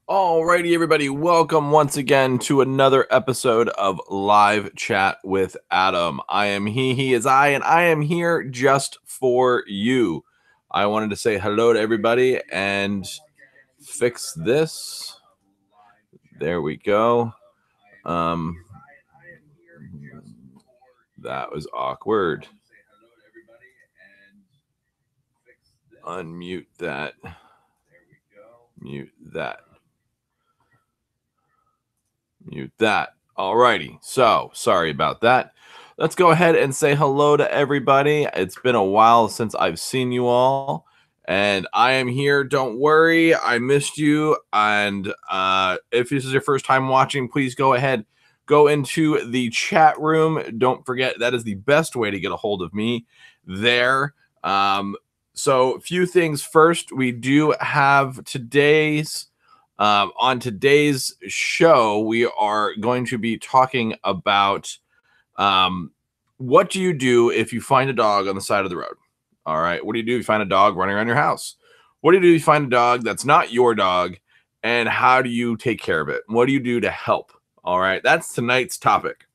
Alrighty, everybody, welcome once again to another episode of Live Chat with Adam. I am he is I, and I am here just for you. I wanted to say hello to everybody and fix this. There we go. That was awkward. Unmute that. Mute that. Mute that. Alrighty. So sorry about that. Let's go ahead and say hello to everybody. It's been a while since I've seen you all, and I am here. Don't worry, I missed you. And if this is your first time watching, please go ahead, go into the chat room. Don't forget, that is the best way to get a hold of me there. So a few things first. We do have on today's show, we are going to be talking about what do you do if you find a dog on the side of the road? All right. What do you do if you find a dog running around your house? What do you do if you find a dog that's not your dog? And how do you take care of it? What do you do to help? All right. That's tonight's topic.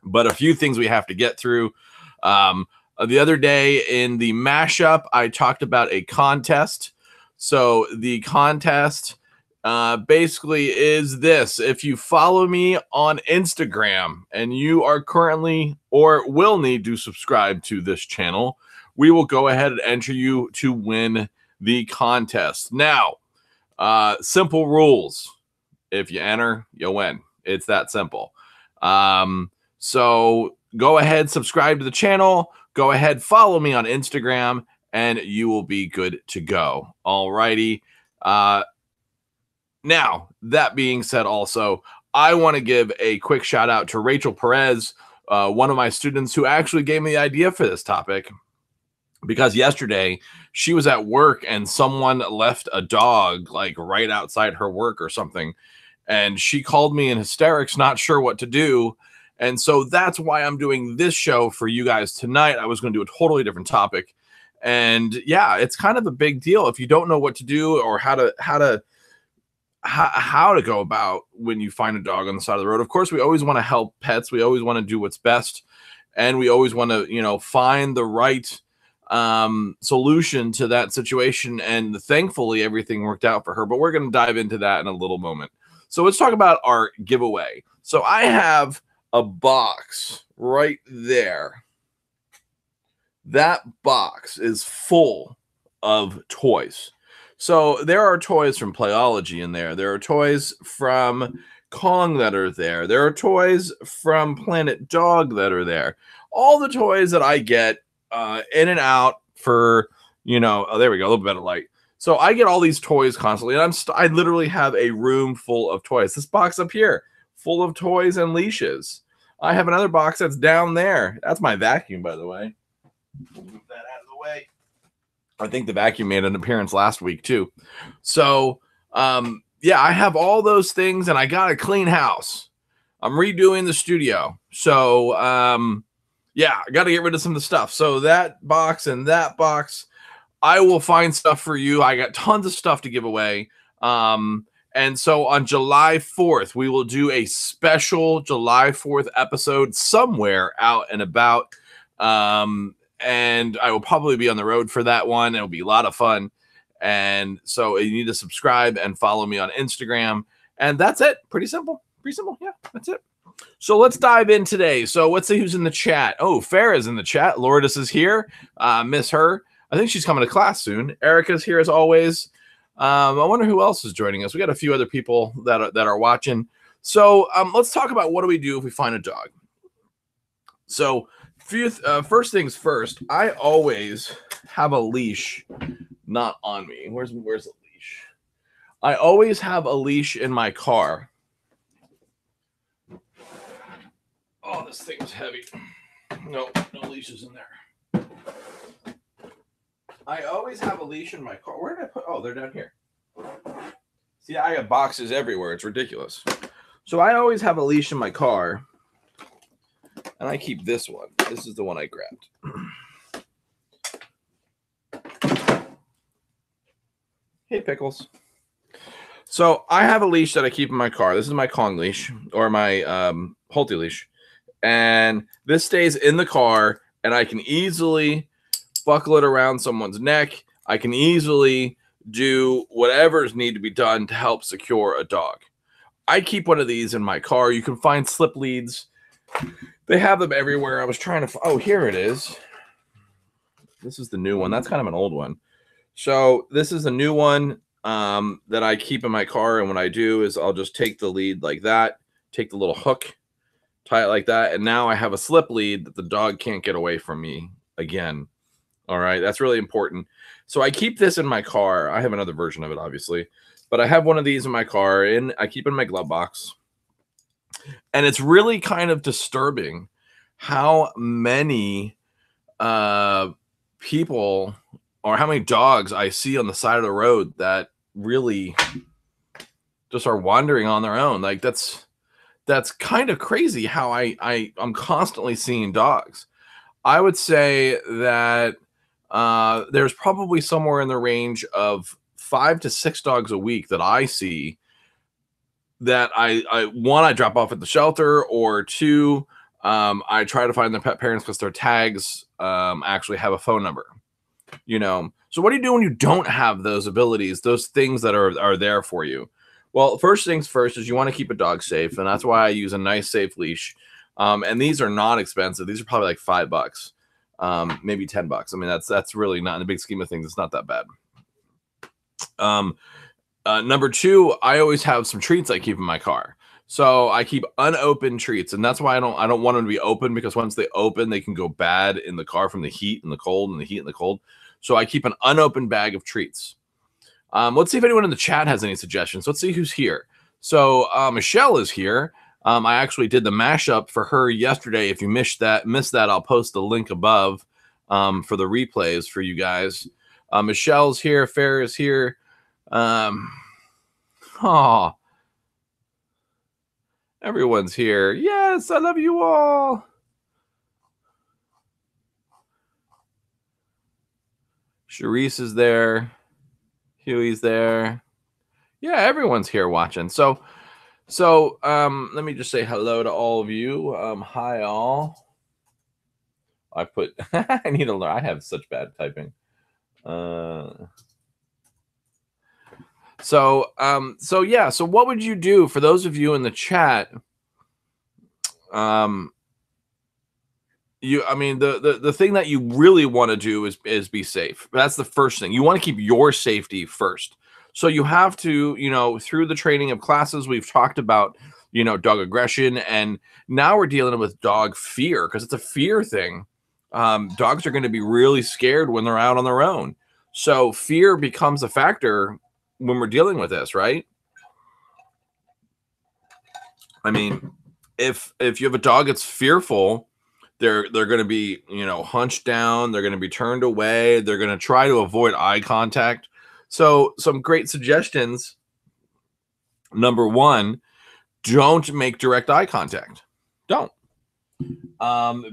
But a few things we have to get through. The other day in the mashup, I talked about a contest. So the contest basically is this: if you follow me on Instagram and you are currently or will need to subscribe to this channel, we will go ahead and enter you to win the contest. Now, simple rules: if you enter, you win. It's that simple. So go ahead, subscribe to the channel, go ahead, follow me on Instagram, and you will be good to go. Alrighty. Now, that being said, also, I want to give a quick shout out to Rachel Perez, one of my students who actually gave me the idea for this topic, because yesterday she was at work and someone left a dog like right outside her work or something. And she called me in hysterics, not sure what to do. And so that's why I'm doing this show for you guys tonight. I was going to do a totally different topic. And yeah, it's kind of a big deal if you don't know what to do or how to go about when you find a dog on the side of the road. Of course, we always want to help pets. We always want to do what's best. And we always want to, find the right solution to that situation. And thankfully, everything worked out for her. But we're going to dive into that in a little moment. So let's talk about our giveaway. So I have a box right there. That box is full of toys. So there are toys from Playology in there. There are toys from Kong that are there. There are toys from Planet Dog that are there. All the toys that I get in and out for, oh, there we go, a little bit of light. So I get all these toys constantly, and I literally have a room full of toys. This box up here, full of toys and leashes. I have another box that's down there. That's my vacuum, by the way. We'll move that out of the way. I think the vacuum made an appearance last week too. So, yeah, I have all those things, and I got a clean house. I'm redoing the studio. So, yeah, I got to get rid of some of the stuff. So that box and that box, I will find stuff for you. I got tons of stuff to give away. And so on July 4th, we will do a special July 4th episode somewhere out and about. And I will probably be on the road for that one. It'll be a lot of fun. And so you need to subscribe and follow me on Instagram. And that's it. Pretty simple. Pretty simple. Yeah, that's it. So let's dive in today. So let's see who's in the chat. Oh, Farah's in the chat. Lourdes is here. Miss her. I think she's coming to class soon. Erica's here as always. I wonder who else is joining us. We got a few other people that are watching. So let's talk about what do we do if we find a dog. So first things first, I always have a leash not on me. Where's the leash? I always have a leash in my car. Oh, this thing's heavy. No leashes in there. I always have a leash in my car. Where did I put? Oh, they're down here. See, I got boxes everywhere. It's ridiculous. So I always have a leash in my car. And I keep this one. This is the one I grabbed. Hey, Pickles. So I have a leash that I keep in my car. This is my Kong leash or my Holty leash. And this stays in the car and I can easily buckle it around someone's neck. I can easily do whatever's need to be done to help secure a dog. I keep one of these in my car. You can find slip leads. They have them everywhere. I was trying to, oh, here it is. This is the new one. That's kind of an old one. So this is a new one that I keep in my car. And what I do is I'll just take the lead like that, take the little hook, tie it like that. And now I have a slip lead that the dog can't get away from me again. All right. That's really important. So I keep this in my car. I have another version of it, obviously, but I have one of these in my car and I keep it in my glove box. And it's really kind of disturbing how many people or how many dogs I see on the side of the road that really just are wandering on their own. Like that's kind of crazy how I'm constantly seeing dogs. I would say that there's probably somewhere in the range of 5 to 6 dogs a week that I see that I drop off at the shelter, or 2, I try to find their pet parents because their tags actually have a phone number. So what do you do when you don't have those abilities, those things that are there for you? Well, first things first is you want to keep a dog safe, and that's why I use a nice safe leash. And these are not expensive. These are probably like $5, maybe $10. I mean, that's really not in the big scheme of things. It's not that bad. Number 2, I always have some treats I keep in my car. So I keep unopened treats, and that's why I don't want them to be open, because once they open, they can go bad in the car from the heat and the cold and the heat and the cold. So I keep an unopened bag of treats. Let's see if anyone in the chat has any suggestions. Let's see who's here. So Michelle is here. I actually did the mashup for her yesterday. If you missed that, I'll post the link above for the replays for you guys. Michelle's here. Farrah is here. Everyone's here. Yes, I love you all. Charisse is there. Huey's there. Yeah, everyone's here watching. So let me just say hello to all of you. Hi all. I need to learn. I have such bad typing. So what would you do for those of you in the chat? The thing that you really want to do is be safe. That's the first thing. You want to keep your safety first. So you have to, through the training of classes, we've talked about, dog aggression, and now we're dealing with dog fear, because it's a fear thing. Dogs are going to be really scared when they're out on their own. So fear becomes a factor when we're dealing with this, right? I mean, if you have a dog that's fearful, they're going to be, hunched down. They're going to be turned away. They're going to try to avoid eye contact. So some great suggestions. Number 1, don't make direct eye contact. Don't.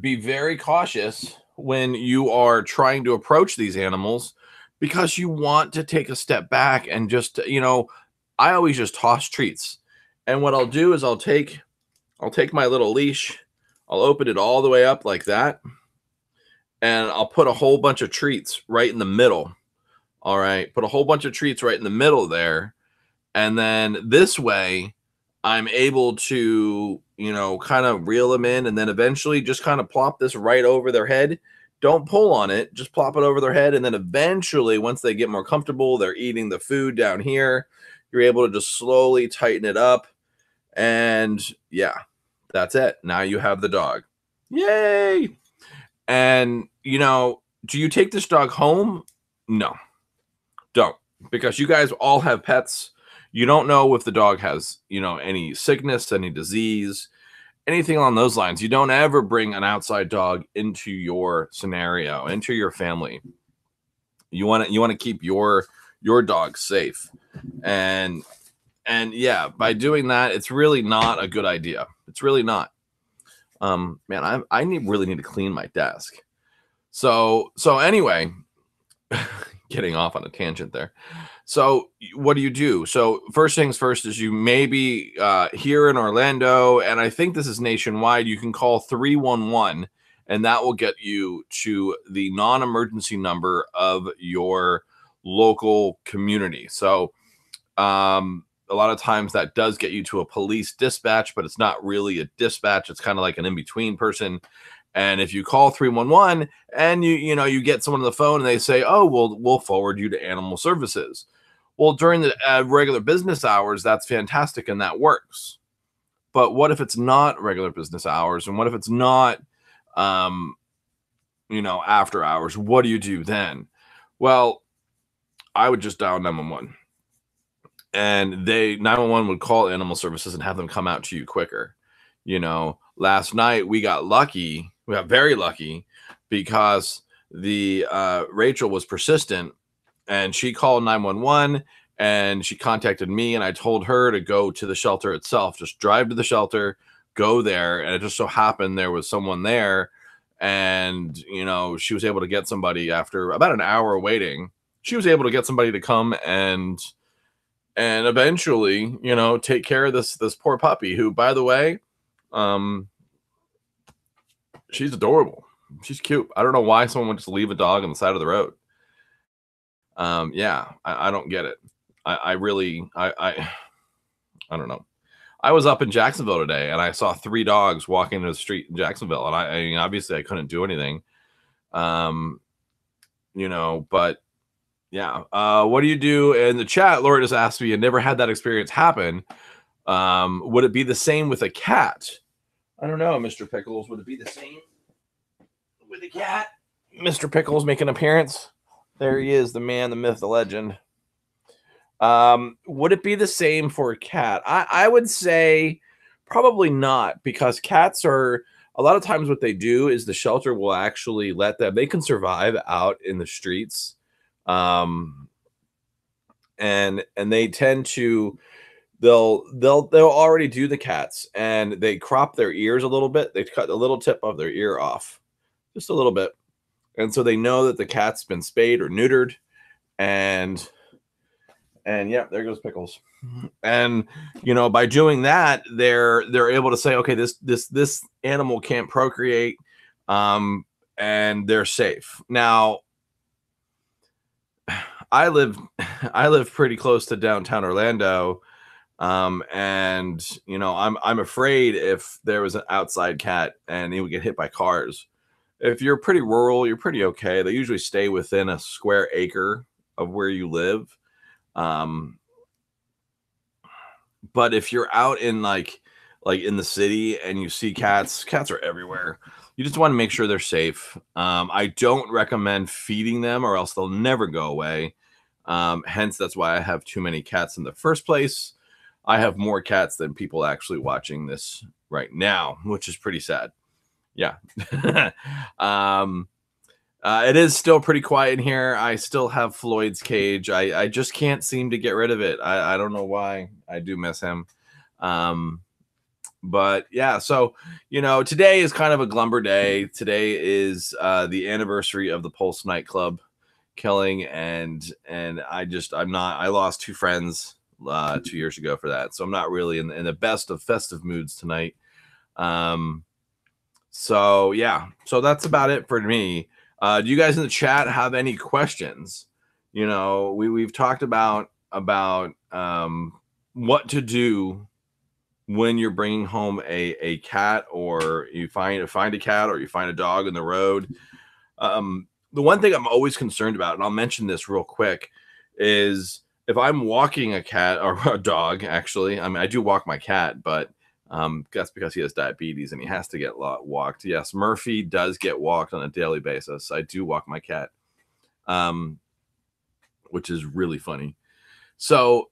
Be very cautious when you are trying to approach these animals, because you want to take a step back and just, I always just toss treats. And what I'll do is I'll take my little leash, I'll open it all the way up like that, and I'll put a whole bunch of treats right in the middle. All right, put a whole bunch of treats right in the middle there. And then this way I'm able to, kind of reel them in, and then eventually just kind of plop this right over their head. Don't pull on it, just plop it over their head. And then eventually, once they get more comfortable, they're eating the food down here, you're able to just slowly tighten it up. And yeah, that's it. Now you have the dog. Yay. And, do you take this dog home? No, don't, because you guys all have pets. You don't know if the dog has, any sickness, any disease, anything along those lines. You don't ever bring an outside dog into your scenario, into your family. You want to keep your dog safe. And yeah, by doing that, it's really not a good idea. It's really not. Man, I really need to clean my desk. So anyway, getting off on a tangent there. So what do you do? So first things first is you maybe here in Orlando, and I think this is nationwide, you can call 311 and that will get you to the non-emergency number of your local community. So a lot of times that does get you to a police dispatch, but it's not really a dispatch. It's kind of like an in-between person. And if you call 311 and you get someone on the phone and they say, "Oh, we'll forward you to animal services." Well, during the regular business hours, that's fantastic and that works. But what if it's not regular business hours? And what if it's not, um, after hours? What do you do then? Well, I would just dial 911 and 911 would call animal services and have them come out to you quicker. Last night we got lucky. We got very lucky because the Rachel was persistent and she called 911 and she contacted me and I told her to go to the shelter itself, just drive to the shelter, go there. And it just so happened there was someone there and, she was able to get somebody after about an hour waiting. She was able to get somebody to come and eventually, take care of this poor puppy who, by the way, she's adorable. She's cute. I don't know why someone would just leave a dog on the side of the road. Yeah, I don't get it. I really, I don't know. I was up in Jacksonville today and I saw 3 dogs walking in the street in Jacksonville. And I mean, obviously I couldn't do anything. But yeah. What do you do in the chat? Laura just asked me, I never had that experience happen. Would it be the same with a cat? I don't know, Mr. Pickles. Would it be the same with a cat? Mr. Pickles make an appearance. There he is, the man, the myth, the legend. Would it be the same for a cat? I would say probably not, because cats are, a lot of times what they do is the shelter will actually let them, they can survive out in the streets. And they tend to, they'll already do the cats and they crop their ears a little bit. They cut a little tip of their ear off, just a little bit. And so they know that the cat's been spayed or neutered. And yeah, there goes Pickles. And by doing that, they're able to say, okay, this animal can't procreate, and they're safe. Now, I live pretty close to downtown Orlando, and I'm afraid if there was an outside cat and he would get hit by cars. If you're pretty rural, you're pretty okay. They usually stay within a square acre of where you live. But if you're out in like in the city and you see cats are everywhere. You just want to make sure they're safe. I don't recommend feeding them or else they'll never go away. Hence, that's why I have too many cats in the first place. I have more cats than people actually watching this right now, which is pretty sad. Yeah. It is still pretty quiet in here. I still have Floyd's cage. I just can't seem to get rid of it. I don't know why. I do miss him. But yeah, so today is kind of a glumber day. Today is the anniversary of the Pulse nightclub killing, and I lost 2 friends 2 years ago for that, so I'm not really in the best of festive moods tonight. So yeah, so that's about it for me. Do you guys in the chat have any questions? We've talked about what to do when you're bringing home a cat, or you find a cat, or you find a dog in the road. The one thing I'm always concerned about, and I'll mention this real quick, is if I'm walking a cat or a dog, actually, I mean, I do walk my cat, but that's because he has diabetes and he has to get walked. Yes, Murphy does get walked on a daily basis. I do walk my cat, which is really funny. So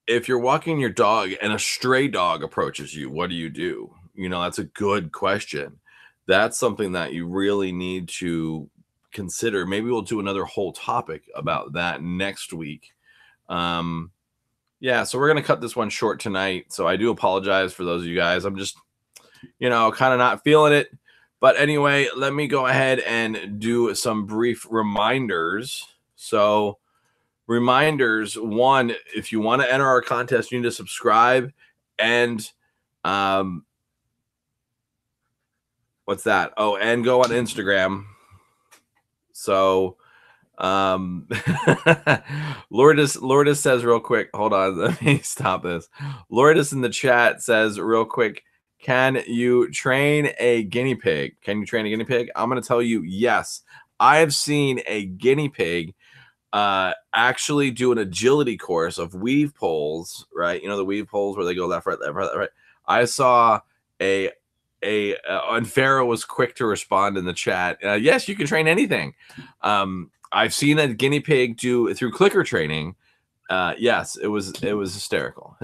if you're walking your dog and a stray dog approaches you, what do you do? That's a good question. That's something that you really need to consider. Maybe we'll do another whole topic about that next week. Yeah, so we're going to cut this one short tonight. So I do apologize for those of you guys. I'm just, kind of not feeling it. But anyway, let me go ahead and do some brief reminders So reminders, one, if you want to enter our contest, you need to subscribe and what's that? Oh, and go on Instagram. So Lourdes says real quick, hold on, let me stop this. Lourdes in the chat says real quick, can you train a guinea pig? Can you train a guinea pig? I'm going to tell you, yes. I have seen a guinea pig actually do an agility course of weave poles, right? You know, the weave poles where they go left, right, left, right, left, right. I saw and Pharaoh was quick to respond in the chat. Yes, you can train anything. I've seen a guinea pig do through clicker training. Yes, it was hysterical.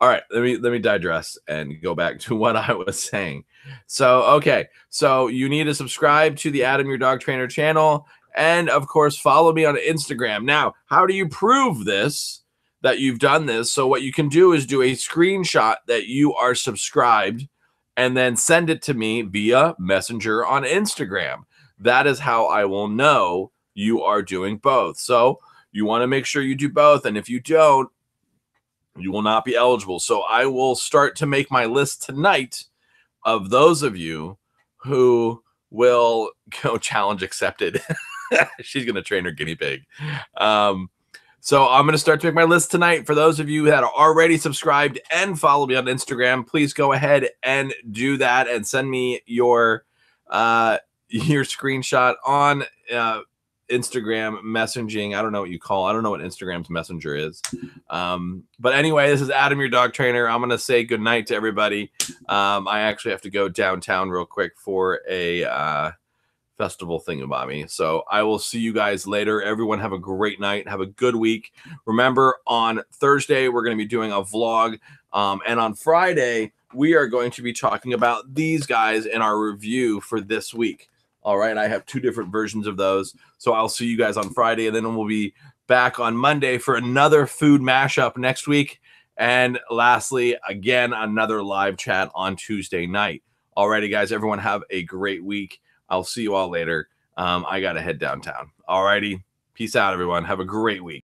All right, let me digress and go back to what I was saying. So, okay, so you need to subscribe to the Adam Your Dog Trainer channel, and of course, follow me on Instagram. Now, how do you prove this, that you've done this? So what you can do is do a screenshot that you are subscribed and then send it to me via Messenger on Instagram. That is how I will know you are doing both. So you want to make sure you do both. And if you don't, you will not be eligible. So I will start to make my list tonight of those of you who will go challenge accepted. She's going to train her guinea pig. So I'm going to start to make my list tonight. For those of you that are already subscribed and follow me on Instagram, please go ahead and do that and send me your screenshot on Instagram messaging. I don't know what you call. I don't know what Instagram's messenger is. But anyway, this is Adam, your dog trainer. I'm going to say good night to everybody. I actually have to go downtown real quick for a festival thingamabobby. So I will see you guys later. Everyone have a great night. Have a good week. Remember, on Thursday, we're going to be doing a vlog. And on Friday, we are going to be talking about these guys in our review for this week. All right. I have 2 different versions of those. So I'll see you guys on Friday, and then we'll be back on Monday for another food mashup next week. And lastly, again, another live chat on Tuesday night. Alrighty, guys, everyone have a great week. I'll see you all later. I got to head downtown. Alrighty. Peace out, everyone. Have a great week.